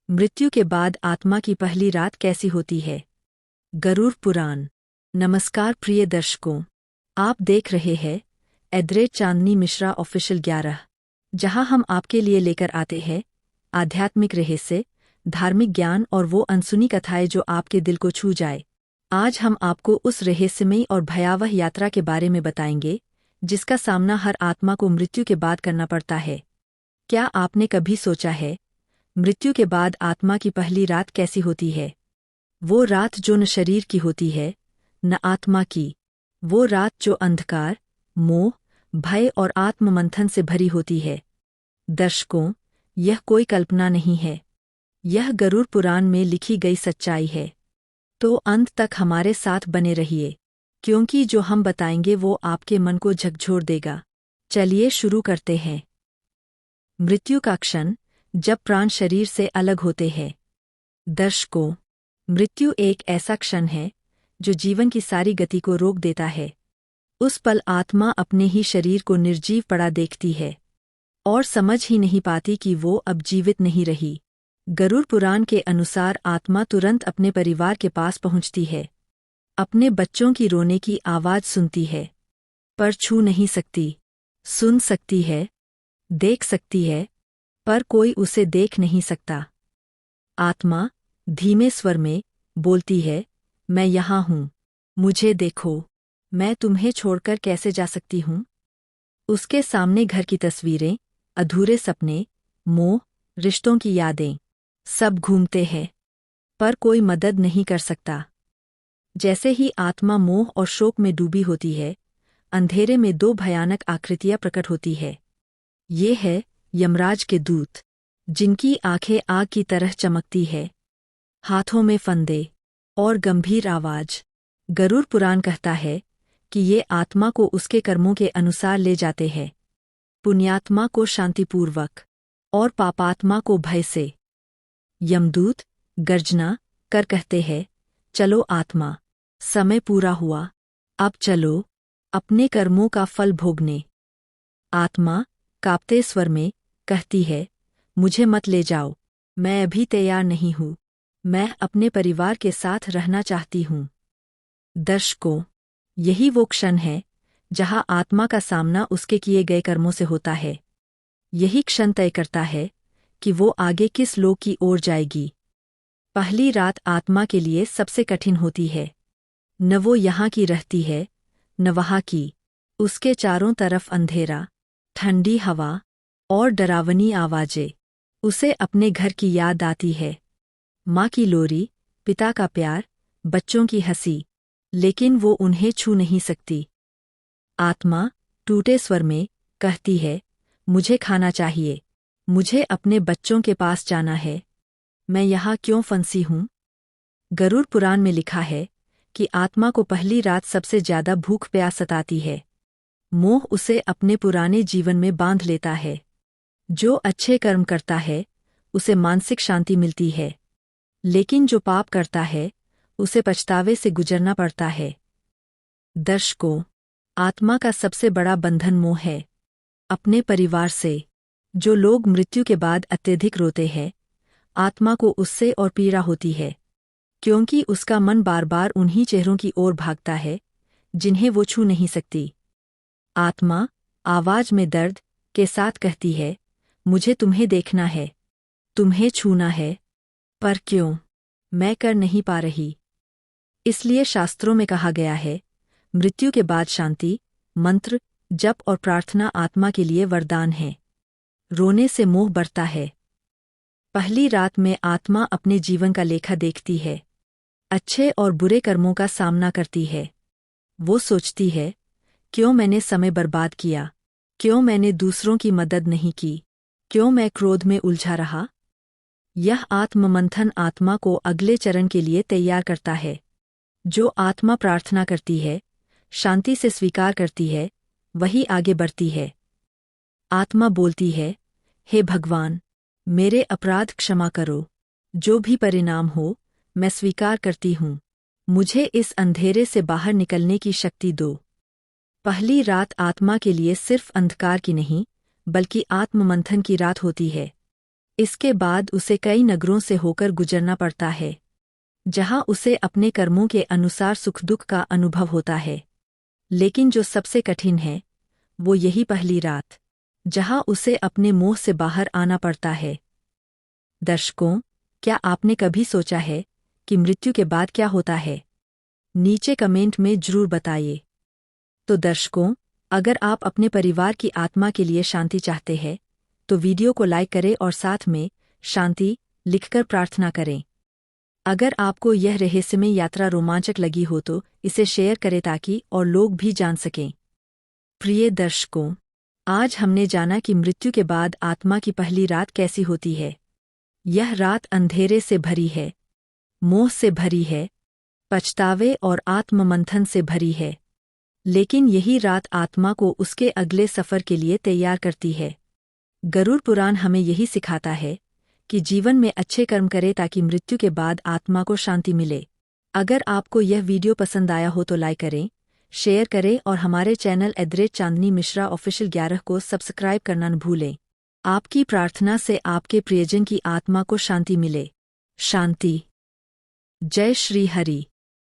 मृत्यु के बाद आत्मा की पहली रात कैसी होती है? गरुड़ पुराण। नमस्कार प्रिय दर्शकों, आप देख रहे हैं एड्रेड चांदनी मिश्रा ऑफिशियल 11, जहां हम आपके लिए लेकर आते हैं आध्यात्मिक रहस्य, धार्मिक ज्ञान और वो अनसुनी कथाएं जो आपके दिल को छू जाए। आज हम आपको उस रहस्यमयी और भयावह यात्रा के बारे में बताएंगे जिसका सामना हर आत्मा को मृत्यु के बाद करना पड़ता है। क्या आपने कभी सोचा है, मृत्यु के बाद आत्मा की पहली रात कैसी होती है? वो रात जो न शरीर की होती है न आत्मा की। वो रात जो अंधकार, मोह, भय और आत्ममंथन से भरी होती है। दर्शकों, यह कोई कल्पना नहीं है, यह गरुड़ पुराण में लिखी गई सच्चाई है। तो अंत तक हमारे साथ बने रहिए, क्योंकि जो हम बताएंगे वो आपके मन को झकझोर देगा। चलिए शुरू करते हैं। मृत्यु का क्षण, जब प्राण शरीर से अलग होते हैं। दर्शकों, मृत्यु एक ऐसा क्षण है जो जीवन की सारी गति को रोक देता है। उस पल आत्मा अपने ही शरीर को निर्जीव पड़ा देखती है और समझ ही नहीं पाती कि वो अब जीवित नहीं रही। गरुड़ पुराण के अनुसार आत्मा तुरंत अपने परिवार के पास पहुंचती है। अपने बच्चों की रोने की आवाज सुनती है, पर छू नहीं सकती। सुन सकती है, देख सकती है, पर कोई उसे देख नहीं सकता। आत्मा धीमे स्वर में बोलती है, मैं यहाँ हूँ, मुझे देखो। मैं तुम्हें छोड़कर कैसे जा सकती हूँ? उसके सामने घर की तस्वीरें, अधूरे सपने, मोह, रिश्तों की यादें, सब घूमते हैं, पर कोई मदद नहीं कर सकता। जैसे ही आत्मा मोह और शोक में डूबी होती है, अंधेरे में दो भयानक आकृतियां प्रकट होती है। ये है यमराज के दूत, जिनकी आंखें आग की तरह चमकती है, हाथों में फंदे और गंभीर आवाज। गरुड़ पुराण कहता है कि ये आत्मा को उसके कर्मों के अनुसार ले जाते हैं, पुण्यात्मा को शांतिपूर्वक और पापात्मा को भय से। यमदूत गर्जना कर कहते हैं, चलो आत्मा, समय पूरा हुआ, अब चलो अपने कर्मों का फल भोगने। आत्मा कांपते स्वर में कहती है, मुझे मत ले जाओ, मैं अभी तैयार नहीं हूँ, मैं अपने परिवार के साथ रहना चाहती हूँ। दर्शकों, यही वो क्षण है जहाँ आत्मा का सामना उसके किए गए कर्मों से होता है। यही क्षण तय करता है कि वो आगे किस लोक की ओर जाएगी। पहली रात आत्मा के लिए सबसे कठिन होती है। न वो यहाँ की रहती है, न वहाँ की। उसके चारों तरफ अंधेरा, ठंडी हवा और डरावनी आवाजें। उसे अपने घर की याद आती है, माँ की लोरी, पिता का प्यार, बच्चों की हंसी, लेकिन वो उन्हें छू नहीं सकती। आत्मा टूटे स्वर में कहती है, मुझे खाना चाहिए, मुझे अपने बच्चों के पास जाना है, मैं यहाँ क्यों फंसी हूँ? गरुड़ पुराण में लिखा है कि आत्मा को पहली रात सबसे ज्यादा भूख प्यास सताती है। मोह उसे अपने पुराने जीवन में बांध लेता है। जो अच्छे कर्म करता है उसे मानसिक शांति मिलती है, लेकिन जो पाप करता है उसे पछतावे से गुजरना पड़ता है। दर्शकों, आत्मा का सबसे बड़ा बंधन मोह है, अपने परिवार से। जो लोग मृत्यु के बाद अत्यधिक रोते हैं, आत्मा को उससे और पीड़ा होती है, क्योंकि उसका मन बार बार उन्हीं चेहरों की ओर भागता है जिन्हें वो छू नहीं सकती। आत्मा आवाज में दर्द के साथ कहती है, मुझे तुम्हें देखना है, तुम्हें छूना है, पर क्यों? मैं कर नहीं पा रही। इसलिए शास्त्रों में कहा गया है, मृत्यु के बाद शांति, मंत्र, जप और प्रार्थना आत्मा के लिए वरदान है। रोने से मोह बढ़ता है। पहली रात में आत्मा अपने जीवन का लेखा देखती है, अच्छे और बुरे कर्मों का सामना करती है। वो सोचती है, क्यों मैंने समय बर्बाद किया? क्यों मैंने दूसरों की मदद नहीं की? क्यों मैं क्रोध में उलझा रहा? यह आत्ममंथन आत्मा को अगले चरण के लिए तैयार करता है। जो आत्मा प्रार्थना करती है, शांति से स्वीकार करती है, वही आगे बढ़ती है। आत्मा बोलती है, हे भगवान, मेरे अपराध क्षमा करो, जो भी परिणाम हो मैं स्वीकार करती हूँ, मुझे इस अंधेरे से बाहर निकलने की शक्ति दो। पहली रात आत्मा के लिए सिर्फ अंधकार की नहीं, बल्कि आत्ममंथन की रात होती है। इसके बाद उसे कई नगरों से होकर गुजरना पड़ता है, जहां उसे अपने कर्मों के अनुसार सुख दुख का अनुभव होता है। लेकिन जो सबसे कठिन है वो यही पहली रात, जहां उसे अपने मोह से बाहर आना पड़ता है। दर्शकों, क्या आपने कभी सोचा है कि मृत्यु के बाद क्या होता है? नीचे कमेंट में जरूर बताइए। तो दर्शकों, अगर आप अपने परिवार की आत्मा के लिए शांति चाहते हैं तो वीडियो को लाइक करें और साथ में शांति लिखकर प्रार्थना करें। अगर आपको यह रहस्यमय यात्रा रोमांचक लगी हो तो इसे शेयर करें ताकि और लोग भी जान सकें। प्रिय दर्शकों, आज हमने जाना कि मृत्यु के बाद आत्मा की पहली रात कैसी होती है। यह रात अंधेरे से भरी है, मोह से भरी है, पछतावे और आत्ममंथन से भरी है। लेकिन यही रात आत्मा को उसके अगले सफर के लिए तैयार करती है। गरुड़ पुराण हमें यही सिखाता है कि जीवन में अच्छे कर्म करें ताकि मृत्यु के बाद आत्मा को शांति मिले। अगर आपको यह वीडियो पसंद आया हो तो लाइक करें, शेयर करें और हमारे चैनल @चांदनी मिश्रा ऑफिशियल 11 को सब्सक्राइब करना न भूलें। आपकी प्रार्थना से आपके प्रियजन की आत्मा को शांति मिले। शांति। जय श्री हरि।